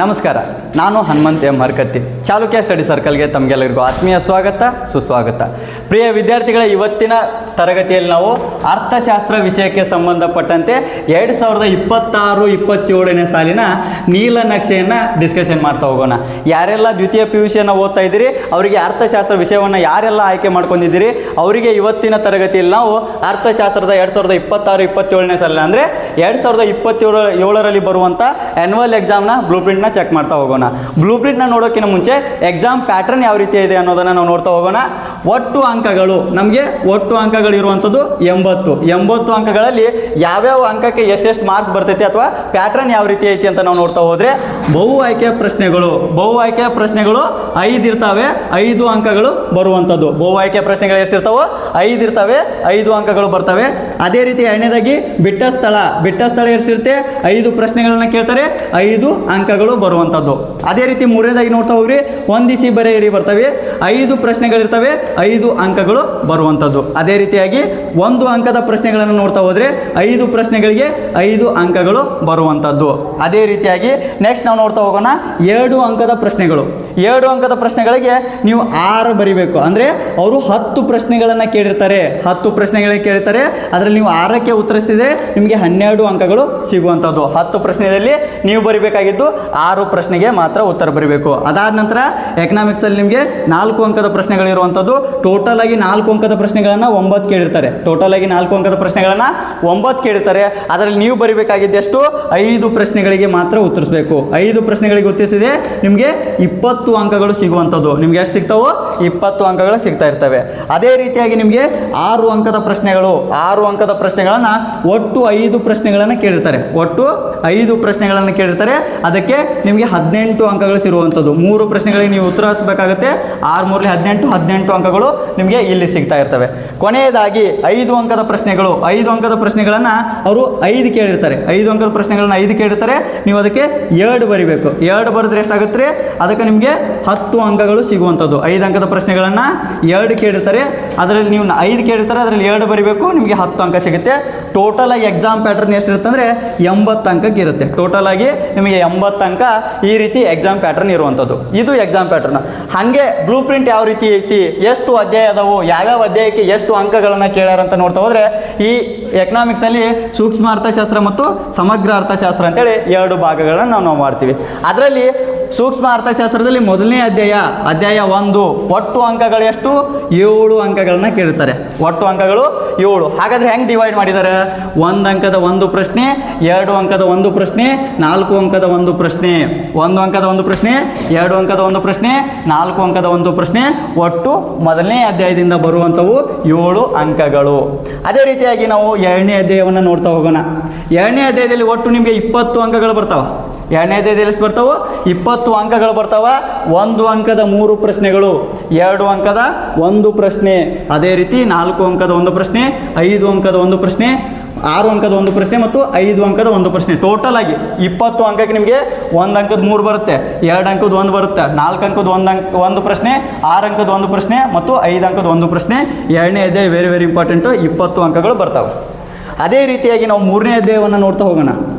ನಮಸ್ಕಾರ, ನಾನು Hanumanth M ಹರ್ಕತ್ತಿ. Chalukya study ಸರ್ಕಲ್ಗೆ ತಮಗೆಲ್ಲರಿಗೂ ಆತ್ಮೀಯ ಸ್ವಾಗತ, ಸುಸ್ವಾಗತ. ಪ್ರಿಯ ವಿದ್ಯಾರ್ಥಿಗಳ, ಇವತ್ತಿನ ತರಗತಿಯಲ್ಲಿ ನಾವು ಅರ್ಥಶಾಸ್ತ್ರ ವಿಷಯಕ್ಕೆ ಸಂಬಂಧಪಟ್ಟಂತೆ 2026-27ನೇ ಸಾಲಿನ ನೀಲನಕ್ಷೆಯನ್ನು ಡಿಸ್ಕಷನ್ ಮಾಡ್ತಾ ಹೋಗೋಣ. ಯಾರೆಲ್ಲ ದ್ವಿತೀಯ PUCಯನ್ನು ಓದ್ತಾ ಇದ್ದೀರಿ, ಅವರಿಗೆ ಅರ್ಥಶಾಸ್ತ್ರ ವಿಷಯವನ್ನು ಯಾರೆಲ್ಲ ಆಯ್ಕೆ ಮಾಡ್ಕೊಂಡಿದ್ದೀರಿ ಅವರಿಗೆ ಇವತ್ತಿನ ತರಗತಿಯಲ್ಲಿ ನಾವು ಅರ್ಥಶಾಸ್ತ್ರದ 2026-27ನೇ ಸಾಲಿನ ಅಂದರೆ 2027ರಲ್ಲಿ ಬರುವಂಥ ಆ್ಯನ್ಯುವಲ್ ಎಕ್ಸಾಮ್ನ ಬ್ಲೂ ಪ್ರಿಂಟ್ನ ಚೆಕ್ ಮಾಡ್ತಾ ಹೋಗೋಣ. ಬ್ಲೂ ಪ್ರಿಂಟ್ನ ನೋಡೋಕ್ಕಿಂತ ಮುಂಚೆ ಎಕ್ಸಾಮ್ ಪ್ಯಾಟರ್ನ್ ಯಾವ ರೀತಿ ಇದೆ ಅನ್ನೋದನ್ನು ನಾವು ನೋಡ್ತಾ ಹೋಗೋಣ. ಒಟ್ಟು ಅಂಕಗಳು ನಮಗೆ ಒಟ್ಟು ಇರುವಂಥದ್ದು 80 ಅಂಕಗಳಲ್ಲಿ ಯಾವ್ಯಾವ ಅಂಕಕ್ಕೆ ಎಷ್ಟೆಷ್ಟು ಮಾರ್ಕ್ಸ್ ಬರ್ತೈತಿ ಅಥವಾ ಪ್ಯಾಟರ್ನ್ ಯಾವ ರೀತಿ ಐತಿ ಅಂತ ನಾವು ನೋಡ್ತಾ ಹೋದರೆ, ಬಹು ಆಯ್ಕೆಯ ಪ್ರಶ್ನೆಗಳು 5 ಇರ್ತವೆ, 5 ಅಂಕಗಳು ಬರುವಂಥದ್ದು. ಬಹು ಆಯ್ಕೆಯ ಪ್ರಶ್ನೆಗಳು ಎಷ್ಟಿರ್ತಾವೋ 5 ಇರ್ತವೆ, 5 ಅಂಕಗಳು ಬರ್ತವೆ. ಅದೇ ರೀತಿ ಎರಡನೇದಾಗಿ ಬಿಟ್ಟ ಸ್ಥಳ ಎಷ್ಟಿರುತ್ತೆ, 5 ಪ್ರಶ್ನೆಗಳನ್ನ ಕೇಳ್ತಾರೆ, 5 ಅಂಕಗಳು ಬರುವಂಥದ್ದು. ಅದೇ ರೀತಿ ಮೂರನೇದಾಗಿ ನೋಡ್ತಾ ಹೋಗ್ರಿ, ಹೊಂದಿಸಿ ಬರೆಯಿರಿ ಬರ್ತವೆ, 5 ಪ್ರಶ್ನೆಗಳಿರ್ತವೆ, 5 ಅಂಕಗಳು ಬರುವಂಥದ್ದು. ಅದೇ ರೀತಿಯಾಗಿ 1 ಅಂಕದ ಪ್ರಶ್ನೆಗಳನ್ನು ನೋಡ್ತಾ ಹೋದರೆ 5 ಪ್ರಶ್ನೆಗಳಿಗೆ 5 ಅಂಕಗಳು ಬರುವಂಥದ್ದು. ಅದೇ ರೀತಿಯಾಗಿ ನೆಕ್ಸ್ಟ್ ನಾವು ನೋಡ್ತಾ ಹೋಗೋಣ 2 ಅಂಕದ ಪ್ರಶ್ನೆಗಳು. 2 ಅಂಕದ ಪ್ರಶ್ನೆಗಳಿಗೆ ನೀವು 6 ಬರಿಬೇಕು. ಅಂದರೆ ಅವರು 10 ಪ್ರಶ್ನೆಗಳನ್ನು ಕೇಳಿರ್ತಾರೆ, 10 ಪ್ರಶ್ನೆಗಳಿಗೆ ಕೇಳಿರ್ತಾರೆ, ಅದರಲ್ಲಿ ನೀವು 6ಕ್ಕೆ ಉತ್ತರಿಸಿದರೆ ನಿಮಗೆ 12 ಅಂಕಗಳು ಸಿಗುವಂಥದ್ದು. 10 ಪ್ರಶ್ನೆಯಲ್ಲಿ ನೀವು ಬರಿಬೇಕಾಗಿದ್ದು 6 ಪ್ರಶ್ನೆಗೆ ಮಾತ್ರ ಉತ್ತರ ಬರೀಬೇಕು. ಅದಾದ ನಂತರ ಎಕನಾಮಿಕ್ಸಲ್ಲಿ ನಿಮಗೆ 4 ಅಂಕದ ಪ್ರಶ್ನೆಗಳಿರುವಂಥದ್ದು. ಟೋಟಲ್ ಆಗಿ 4 ಅಂಕದ ಪ್ರಶ್ನೆಗಳನ್ನು 9 ಕೇಳಿರ್ತಾರೆ. ಟೋಟಲ್ ಆಗಿ 4 ಅಂಕದ ಪ್ರಶ್ನೆಗಳನ್ನು 9 ಕೇಳಿರ್ತಾರೆ. ಅದರಲ್ಲಿ ನೀವು ಬರಿಬೇಕಾಗಿದ್ದೆಷ್ಟು 5 ಪ್ರಶ್ನೆಗಳಿಗೆ ಮಾತ್ರ ಉತ್ತರಿಸಬೇಕು. 5 ಪ್ರಶ್ನೆಗಳಿಗೆ ಉತ್ತರಿಸಿದೆ ನಿಮಗೆ 20 ಅಂಕಗಳು ಸಿಗುವಂಥದ್ದು. ನಿಮ್ಗೆ ಎಷ್ಟು ಸಿಗ್ತಾವೋ 20 ಅಂಕಗಳು ಸಿಗ್ತಾ ಇರ್ತವೆ. ಅದೇ ರೀತಿಯಾಗಿ ನಿಮಗೆ 6 ಅಂಕದ ಪ್ರಶ್ನೆಗಳು, 6 ಅಂಕದ ಪ್ರಶ್ನೆಗಳನ್ನು ಒಟ್ಟು 5 ಪ್ರಶ್ನೆಗಳನ್ನು ಕೇಳಿರ್ತಾರೆ. ಒಟ್ಟು 5 ಪ್ರಶ್ನೆಗಳನ್ನು ಕೇಳಿರ್ತಾರೆ. ಅದಕ್ಕೆ ನಿಮಗೆ 18 ಅಂಕಗಳು ಸಿರುವಂಥದ್ದು. 3 ಪ್ರಶ್ನೆಗಳಿಗೆ ನೀವು ಉತ್ತರಿಸಬೇಕಾಗುತ್ತೆ. 6 3 18 ಅಂಕಗಳು ನಿಮಗೆ ಇಲ್ಲಿ ಸಿಗ್ತಾ ಇರ್ತವೆ. ಕೊನೆಯದಾಗಿ 5 ಅಂಕದ ಪ್ರಶ್ನೆಗಳು, 5 ಅಂಕದ ಪ್ರಶ್ನೆಗಳನ್ನು ಅವರು 5 ಕೇಳಿರ್ತಾರೆ. 5 ಅಂಕದ ಪ್ರಶ್ನೆಗಳನ್ನು 5 ಕೇಳಿರ್ತಾರೆ. ನೀವು ಅದಕ್ಕೆ 2 ಬರಿಬೇಕು. 2 ಬರೆದ್ರೆ ಎಷ್ಟಾಗುತ್ತೆ, ಅದಕ್ಕೆ ನಿಮಗೆ 10 ಅಂಕಗಳು ಸಿಗುವಂಥದ್ದು. 5 ಅಂಕದ ಪ್ರಶ್ನೆಗಳನ್ನು 2 ಕೇಳಿರ್ತಾರೆ, ಅದರಲ್ಲಿ ನೀವು 5 ಕೇಳಿರ್ತಾರೆ, ಅದರಲ್ಲಿ 2 ಬರಿಬೇಕು, ನಿಮಗೆ 10 ಅಂಕ ಸಿಗುತ್ತೆ. ಟೋಟಲ್ ಆಗಿ ಎಕ್ಸಾಮ್ ಪ್ಯಾಟರ್ನ್ ಎಷ್ಟಿರುತ್ತೆ ಅಂದರೆ 80 ಅಂಕಕ್ಕೆ ಇರುತ್ತೆ. ಟೋಟಲ್ ಆಗಿ ನಿಮಗೆ 80 ಅಂಕ ಈ ರೀತಿ ಎಕ್ಸಾಮ್ ಪ್ಯಾಟರ್ನ್ ಇರುವಂಥದ್ದು. ಇದು ಎಕ್ಸಾಮ್ ಪ್ಯಾಟರ್ನ್. ಹಾಗೆ ಬ್ಲೂ ಪ್ರಿಂಟ್ ಯಾವ ರೀತಿ ಐತಿ, ಎಷ್ಟು ಅಧ್ಯಾಯ ಅದಾವು, ಯಾವ್ಯಾವ ಅಧ್ಯಾಯಕ್ಕೆ ಎಷ್ಟು ಅಂಕಗಳನ್ನು ಕೇಳ್ಯಾರ ಅಂತ ನೋಡ್ತಾ ಹೋದರೆ, ಈ ಎಕನಾಮಿಕ್ಸಲ್ಲಿ ಸೂಕ್ಷ್ಮ ಅರ್ಥಶಾಸ್ತ್ರ ಮತ್ತು ಸಮಗ್ರ ಅರ್ಥಶಾಸ್ತ್ರ ಅಂತೇಳಿ 2 ಭಾಗಗಳನ್ನು ನಾವು ಮಾಡ್ತೀವಿ. ಅದರಲ್ಲಿ ಸೂಕ್ಷ್ಮ ಅರ್ಥಶಾಸ್ತ್ರದಲ್ಲಿ ಮೊದಲನೇ ಅಧ್ಯಾಯ 1 ಒಟ್ಟು ಅಂಕಗಳು ಎಷ್ಟು, 7 ಅಂಕಗಳನ್ನ ಕೇಳ್ತಾರೆ. ಒಟ್ಟು ಅಂಕಗಳು 7. ಹಾಗಾದ್ರೆ ಹೆಂಗೆ ಡಿವೈಡ್ ಮಾಡಿದ್ದಾರೆ, 1 ಅಂಕದ 1 ಪ್ರಶ್ನೆ, 2 ಅಂಕದ 1 ಪ್ರಶ್ನೆ, 4 ಅಂಕದ 1 ಪ್ರಶ್ನೆ, 1 ಅಂಕದ 1 ಪ್ರಶ್ನೆ, 2 ಅಂಕದ 1 ಪ್ರಶ್ನೆ, 4 ಅಂಕದ 1 ಪ್ರಶ್ನೆ, ಒಟ್ಟು ಮೊದಲನೇ ಅಧ್ಯಾಯದಿಂದ ಬರುವಂಥವು 7 ಅಂಕಗಳು. ಅದೇ ರೀತಿಯಾಗಿ ನಾವು 2ನೇ ಅಧ್ಯಾಯವನ್ನು ನೋಡ್ತಾ ಹೋಗೋಣ. 2ನೇ ಅಧ್ಯಾಯದಲ್ಲಿ ಒಟ್ಟು ನಿಮಗೆ 20 ಅಂಕಗಳು ಬರ್ತಾವೆ. 2ನೇ ಅಧ್ಯಾಯದಲ್ಲಿ ಎಷ್ಟು ಬರ್ತಾವೆ, 20 ಅಂಕಗಳು ಬರ್ತಾವ. 1 ಅಂಕದ 3 ಪ್ರಶ್ನೆಗಳು, 2 ಅಂಕದ 1 ಪ್ರಶ್ನೆ, ಅದೇ ರೀತಿ 4 ಅಂಕದ 1 ಪ್ರಶ್ನೆ, 5 ಅಂಕದ 1 ಪ್ರಶ್ನೆ, 6 ಅಂಕದ 1 ಪ್ರಶ್ನೆ ಮತ್ತು 5 ಅಂಕದ 1 ಪ್ರಶ್ನೆ. ಟೋಟಲ್ ಆಗಿ 20 ಅಂಕಕ್ಕೆ ನಿಮಗೆ 1 ಅಂಕದ 3 ಬರುತ್ತೆ, 2 ಅಂಕದ 1 ಬರುತ್ತೆ, 4 ಅಂಕದ 1 ಪ್ರಶ್ನೆ, 6 ಅಂಕದ 1 ಪ್ರಶ್ನೆ ಮತ್ತು 5 ಅಂಕದ 1 ಪ್ರಶ್ನೆ. 2ನೇ ಅಧ್ಯಾಯ ವೆರಿ ಇಂಪಾರ್ಟೆಂಟು, 20 ಅಂಕಗಳು ಬರ್ತಾವೆ. ಅದೇ ರೀತಿಯಾಗಿ ನಾವು 3ನೇ ಅಧ್ಯಾಯವನ್ನು ನೋಡ್ತಾ ಹೋಗೋಣ.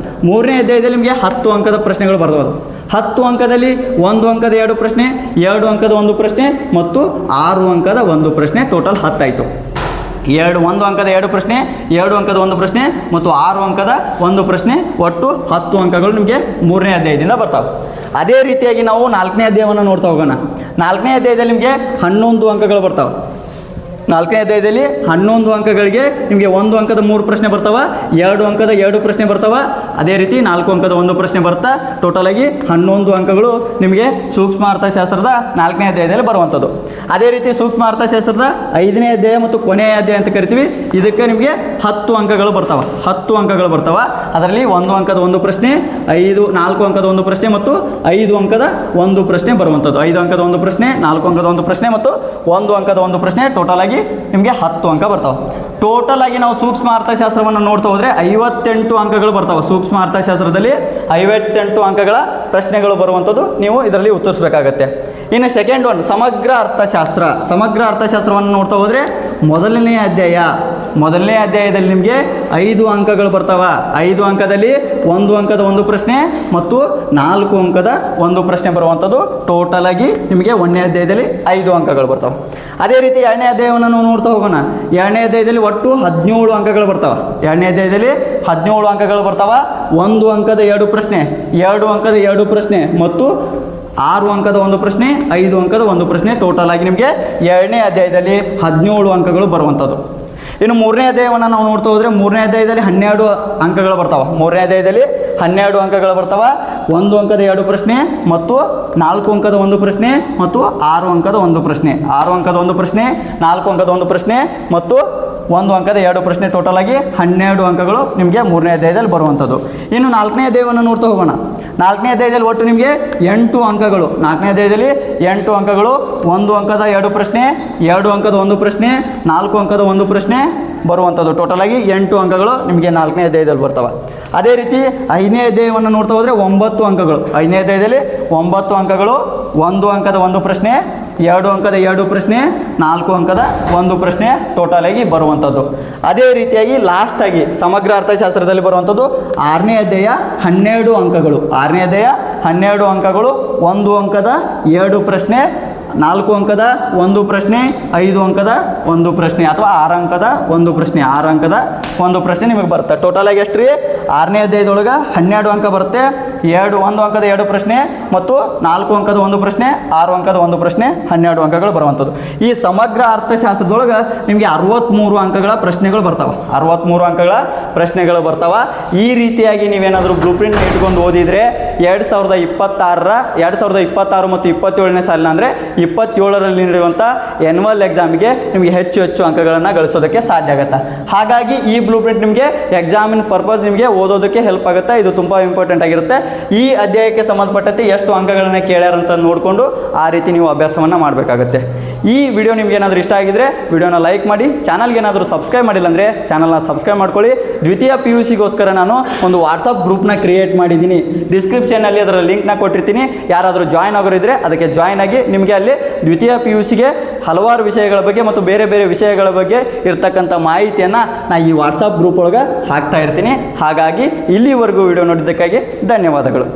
3ನೇ ಅಧ್ಯಾಯದಲ್ಲಿ ನಿಮಗೆ 10 ಅಂಕದ ಪ್ರಶ್ನೆಗಳು ಬರ್ತಾವೆ. 10 ಅಂಕದಲ್ಲಿ 1 ಅಂಕದ 2 ಪ್ರಶ್ನೆ, 2 ಅಂಕದ 1 ಪ್ರಶ್ನೆ ಮತ್ತು 6 ಅಂಕದ 1 ಪ್ರಶ್ನೆ. ಟೋಟಲ್ 10 ಆಯಿತು. 1 ಅಂಕದ 2 ಪ್ರಶ್ನೆ, 2 ಅಂಕದ 1 ಪ್ರಶ್ನೆ ಮತ್ತು 6 ಅಂಕದ 1 ಪ್ರಶ್ನೆ, ಒಟ್ಟು 10 ಅಂಕಗಳು ನಿಮಗೆ 3ನೇ ಅಧ್ಯಾಯದಿಂದ ಬರ್ತಾವೆ. ಅದೇ ರೀತಿಯಾಗಿ ನಾವು 4ನೇ ಅಧ್ಯಾಯವನ್ನು ನೋಡ್ತಾ ಹೋಗೋಣ. 4ನೇ ಅಧ್ಯಾಯದಲ್ಲಿ ನಿಮಗೆ 11 ಅಂಕಗಳು ಬರ್ತಾವೆ. 4ನೇ ಅಧ್ಯಾಯದಲ್ಲಿ 11 ಅಂಕಗಳಿಗೆ ನಿಮಗೆ 1 ಅಂಕದ 3 ಪ್ರಶ್ನೆ ಬರ್ತಾವ, 2 ಅಂಕದ 2 ಪ್ರಶ್ನೆ ಬರ್ತಾವ, ಅದೇ ರೀತಿ 4 ಅಂಕದ 1 ಪ್ರಶ್ನೆ ಬರ್ತಾ ಟೋಟಲ್ ಆಗಿ 11 ಅಂಕಗಳು ನಿಮಗೆ ಸೂಕ್ಷ್ಮ ಅರ್ಥಶಾಸ್ತ್ರದ 4ನೇ ಅಧ್ಯಾಯದಲ್ಲಿ ಬರುವಂಥದ್ದು. ಅದೇ ರೀತಿ ಸೂಕ್ಷ್ಮ ಅರ್ಥಶಾಸ್ತ್ರದ 5ನೇ ಅಧ್ಯಾಯ ಮತ್ತು ಕೊನೆಯ ಅಧ್ಯಾಯ ಅಂತ ಕರಿತೀವಿ. ಇದಕ್ಕೆ ನಿಮಗೆ 10 ಅಂಕಗಳು ಬರ್ತಾವ. 10 ಅಂಕಗಳು ಬರ್ತಾವ. ಅದರಲ್ಲಿ 1 ಅಂಕದ 1 ಪ್ರಶ್ನೆ, 4 ಅಂಕದ 1 ಪ್ರಶ್ನೆ ಮತ್ತು 5 ಅಂಕದ 1 ಪ್ರಶ್ನೆ ಬರುವಂಥದ್ದು. 5 ಅಂಕದ 1 ಪ್ರಶ್ನೆ, 4 ಅಂಕದ 1 ಪ್ರಶ್ನೆ ಮತ್ತು 1 ಅಂಕದ 1 ಪ್ರಶ್ನೆ. ಟೋಟಲ್ ಆಗಿ ನಿಮಗೆ 10 ಅಂಕ ಬರ್ತಾವೆ. ಟೋಟಲ್ ಆಗಿ ನಾವು ಸೂಕ್ಷ್ಮ ಅರ್ಥಶಾಸ್ತ್ರವನ್ನು ನೋಡ್ತಾ ಹೋದರೆ 58 ಅಂಕಗಳು ಬರ್ತಾವೆ. ಸೂಕ್ಷ್ಮ ಅರ್ಥಶಾಸ್ತ್ರದಲ್ಲಿ 58 ಅಂಕಗಳ ಪ್ರಶ್ನೆಗಳು ಬರುವಂಥದ್ದು ನೀವು ಇದರಲ್ಲಿ ಉತ್ತರಿಸಬೇಕಾಗತ್ತೆ. ಇನ್ನು ಸೆಕೆಂಡ್ ಒನ್ ಸಮಗ್ರ ಅರ್ಥಶಾಸ್ತ್ರ. ಸಮಗ್ರ ಅರ್ಥಶಾಸ್ತ್ರವನ್ನು ನೋಡ್ತಾ ಹೋದರೆ ಮೊದಲನೇ ಅಧ್ಯಾಯದಲ್ಲಿ ನಿಮಗೆ 5 ಅಂಕಗಳು ಬರ್ತಾವ. 5 ಅಂಕದಲ್ಲಿ 1 ಅಂಕದ ಒಂದು ಪ್ರಶ್ನೆ ಮತ್ತು 4 ಅಂಕದ ಒಂದು ಪ್ರಶ್ನೆ ಬರುವಂಥದ್ದು. ಟೋಟಲ್ ಆಗಿ ನಿಮಗೆ 1ನೇ ಅಧ್ಯಾಯದಲ್ಲಿ 5 ಅಂಕಗಳು ಬರ್ತಾವೆ. ಅದೇ ರೀತಿ 2ನೇ ಅಧ್ಯಾಯವನ್ನು ನಾವು ನೋಡ್ತಾ ಹೋಗೋಣ. 2ನೇ ಅಧ್ಯಾಯದಲ್ಲಿ ಒಟ್ಟು 17 ಅಂಕಗಳು ಬರ್ತಾವೆ. 2ನೇ ಅಧ್ಯಾಯದಲ್ಲಿ 17 ಅಂಕಗಳು ಬರ್ತಾವ. 1 ಅಂಕದ 2 ಪ್ರಶ್ನೆ, 2 ಅಂಕದ 2 ಪ್ರಶ್ನೆ ಮತ್ತು 6 ಅಂಕದ ಒಂದು ಪ್ರಶ್ನೆ, 5 ಅಂಕದ ಒಂದು ಪ್ರಶ್ನೆ. ಟೋಟಲ್ ಆಗಿ ನಿಮಗೆ 2ನೇ ಅಧ್ಯಾಯದಲ್ಲಿ 17 ಅಂಕಗಳು ಬರುವಂಥದ್ದು. ಇನ್ನು 3ನೇ ಅಧ್ಯಾಯವನ್ನು ನಾವು ನೋಡ್ತಾ ಹೋದರೆ 3ನೇ ಅಧ್ಯಾಯದಲ್ಲಿ 12 ಅಂಕಗಳು ಬರ್ತಾವೆ. 3ನೇ ಅಧ್ಯಾಯದಲ್ಲಿ 12 ಅಂಕಗಳು ಬರ್ತಾವೆ. 1 ಅಂಕದ 2 ಪ್ರಶ್ನೆ ಮತ್ತು 4 ಅಂಕದ ಒಂದು ಪ್ರಶ್ನೆ ಮತ್ತು 6 ಅಂಕದ ಒಂದು ಪ್ರಶ್ನೆ. 6 ಅಂಕದ ಒಂದು ಪ್ರಶ್ನೆ, 4 ಅಂಕದ ಒಂದು ಪ್ರಶ್ನೆ ಮತ್ತು 1 ಅಂಕದ 2 ಪ್ರಶ್ನೆ. ಟೋಟಲ್ ಆಗಿ 12 ಅಂಕಗಳು ನಿಮಗೆ 3ನೇ ಅಧ್ಯಾಯದಲ್ಲಿ ಬರುವಂಥದ್ದು. ಇನ್ನು 4ನೇ ಅಧ್ಯಾಯವನ್ನು ನೋಡ್ತಾ ಹೋಗೋಣ. 4ನೇ ಅಧ್ಯಾಯದಲ್ಲಿ ಒಟ್ಟು ನಿಮಗೆ 8 ಅಂಕಗಳು. 4ನೇ ಅಧ್ಯಾಯದಲ್ಲಿ 8 ಅಂಕಗಳು. 1 ಅಂಕದ 2 ಪ್ರಶ್ನೆ, 2 ಅಂಕದ ಒಂದು ಪ್ರಶ್ನೆ, 4 ಅಂಕದ ಒಂದು ಪ್ರಶ್ನೆ ಬರುವಂಥದ್ದು. ಟೋಟಲ್ ಆಗಿ 8 ಅಂಕಗಳು ನಿಮಗೆ 4ನೇ ಅಧ್ಯಾಯದಲ್ಲಿ ಬರ್ತವೆ. ಅದೇ ರೀತಿ 5ನೇ ಅಧ್ಯಾಯವನ್ನು ನೋಡ್ತಾ ಹೋದರೆ 9 ಅಂಕಗಳು. 5ನೇ ಅಧ್ಯಾಯದಲ್ಲಿ 9 ಅಂಕಗಳು. 1 ಅಂಕದ ಒಂದು ಪ್ರಶ್ನೆ, 2 ಅಂಕದ 2 ಪ್ರಶ್ನೆ, 4 ಅಂಕದ ಒಂದು ಪ್ರಶ್ನೆ ಟೋಟಲ್ ಆಗಿ ಬರುವಂಥದ್ದು. ಅದೇ ರೀತಿಯಾಗಿ ಲಾಸ್ಟಾಗಿ ಸಮಗ್ರ ಅರ್ಥಶಾಸ್ತ್ರದಲ್ಲಿ ಬರುವಂಥದ್ದು 6ನೇ ಅಧ್ಯಾಯ 12 ಅಂಕಗಳು. 6ನೇ ಅಧ್ಯಾಯ 12 ಅಂಕಗಳು. 1 ಅಂಕದ 2 ಪ್ರಶ್ನೆ, 4 ಅಂಕದ ಒಂದು ಪ್ರಶ್ನೆ, 5 ಅಂಕದ ಒಂದು ಪ್ರಶ್ನೆ ಅಥವಾ 6 ಅಂಕದ ಒಂದು ಪ್ರಶ್ನೆ. 6 ಅಂಕದ ಒಂದು ಪ್ರಶ್ನೆ ನಿಮಗೆ ಬರುತ್ತೆ. ಟೋಟಲ್ ಆಗಿ ಎಷ್ಟು ರೀ? 6ನೇ ಅಧ್ಯಾಯದೊಳಗೆ 12 ಅಂಕ ಬರುತ್ತೆ. 1 ಅಂಕದ 2 ಪ್ರಶ್ನೆ ಮತ್ತು 4 ಅಂಕದ ಒಂದು ಪ್ರಶ್ನೆ, 6 ಅಂಕದ ಒಂದು ಪ್ರಶ್ನೆ, 12 ಅಂಕಗಳು ಬರುವಂಥದ್ದು. ಈ ಸಮಗ್ರ ಅರ್ಥಶಾಸ್ತ್ರದೊಳಗೆ ನಿಮಗೆ 63 ಅಂಕಗಳ ಪ್ರಶ್ನೆಗಳು ಬರ್ತಾವೆ. 63 ಅಂಕಗಳ ಪ್ರಶ್ನೆಗಳು ಬರ್ತಾವೆ. ಈ ರೀತಿಯಾಗಿ ನೀವೇನಾದರೂ ಬ್ಲೂ ಪ್ರಿಂಟ್ನ ಇಟ್ಕೊಂಡು ಓದಿದರೆ 2026 ಮತ್ತು 27ನೇ ಸಾಲಿನ ಅಂದರೆ 27ರಲ್ಲಿ ನಡೆಯುವಂಥ ಎನ್ಯುವಲ್ ಎಕ್ಸಾಮಿಗೆ ನಿಮಗೆ ಹೆಚ್ಚು ಅಂಕಗಳನ್ನು ಗಳಿಸೋದಕ್ಕೆ ಸಾಧ್ಯ ಆಗುತ್ತೆ. ಹಾಗಾಗಿ ಈ ಬ್ಲೂ ಪ್ರಿಂಟ್ ನಿಮಗೆ ಎಕ್ಸಾಮಿನ ಪರ್ಪಸ್ ನಿಮಗೆ ಓದೋದಕ್ಕೆ ಹೆಲ್ಪ್ ಆಗುತ್ತೆ. ಇದು ತುಂಬ ಇಂಪಾರ್ಟೆಂಟ್ ಆಗಿರುತ್ತೆ. ಈ ಅಧ್ಯಾಯಕ್ಕೆ ಸಂಬಂಧಪಟ್ಟಂತೆ ಎಷ್ಟು ಅಂಕಗಳನ್ನು ಕೇಳ್ಯಾರಂತ ನೋಡಿಕೊಂಡು ಆ ರೀತಿ ನೀವು ಅಭ್ಯಾಸವನ್ನು ಮಾಡಬೇಕಾಗುತ್ತೆ. ಈ ವಿಡಿಯೋ ನಿಮ್ಗೆ ಏನಾದರೂ ಇಷ್ಟ ಆಗಿದ್ರೆ ವಿಡಿಯೋನ ಲೈಕ್ ಮಾಡಿ. ಚಾನಲ್ಗೆ ಏನಾದರೂ ಸಬ್ಸ್ಕ್ರೈಬ್ ಮಾಡಿಲ್ಲ ಅಂದರೆ ಚಾನಲ್ನ ಸಬ್ಸ್ಕ್ರೈಬ್ ಮಾಡ್ಕೊಳ್ಳಿ. ದ್ವಿತೀಯ PUCಗೋಸ್ಕರ ನಾನು ಒಂದು ವಾಟ್ಸಪ್ ಗ್ರೂಪ್ನ ಕ್ರಿಯೇಟ್ ಮಾಡಿದ್ದೀನಿ. ಡಿಸ್ಕ್ರಿಪ್ಷನಲ್ಲಿ ಅದರ ಲಿಂಕ್ನ ಕೊಟ್ಟಿರ್ತೀನಿ. ಯಾರಾದರೂ ಜಾಯ್ನ್ ಆಗೋರಿದ್ರೆ ಅದಕ್ಕೆ ಜಾಯ್ನ್ ಆಗಿ ನಿಮಗೆ ಅಲ್ಲಿ ದ್ವಿತೀಯ PUCಗೆ ಹಲವಾರು ವಿಷಯಗಳ ಬಗ್ಗೆ ಮತ್ತು ಬೇರೆ ವಿಷಯಗಳ ಬಗ್ಗೆ ಇರ್ತಕ್ಕಂಥ ಮಾಹಿತಿಯನ್ನು ನಾನು ಈ ವಾಟ್ಸಪ್ ಗ್ರೂಪ್ ಒಳಗೆ ಹಾಕ್ತಾ ಇರ್ತೀನಿ. ಹಾಗಾಗಿ ಇಲ್ಲಿವರೆಗೂ ವಿಡಿಯೋ ನೋಡಿದ್ದಕ್ಕಾಗಿ ಧನ್ಯವಾದಗಳು.